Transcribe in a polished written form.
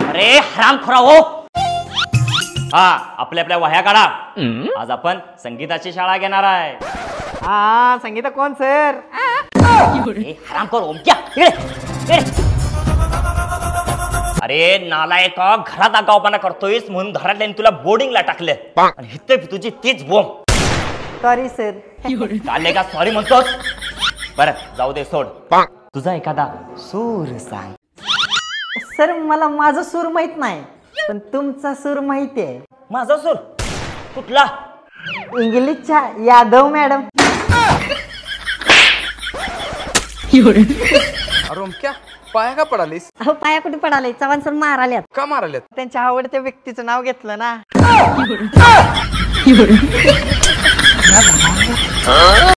अरे हरामखोरा हो. हा, आपल्या वह्या काढा. आज आपण संगीताची शाळा घेणार आहे. हा, संगीता कोण सर? हरामखोर ओमक्या, इकडे. अरे नालायक, घरात आगाऊपणा करतोयस म्हणून घरातल्याने तुला बोर्डिंगला टाकलं आणि इथे तुझी तीच बोंब. Sorry sir. चालले का सॉरी म्हणतोस? बरं जाऊ दे, सोड. तुझा एखादा सूर सांग. सर मला माझा सूर माहित नाही, पण तुमचा सूर माहिती आहे. माझा सूर कुठला? इंग्लिशच्या यादव मॅडम. रोमक्या, पाया का पडालीस? अहो पाया कुठे पडाले, चव्हाण सर माराल्यात. का माराल्यात? त्यांच्या आवडत्या व्यक्तीचं नाव घेतलं ना.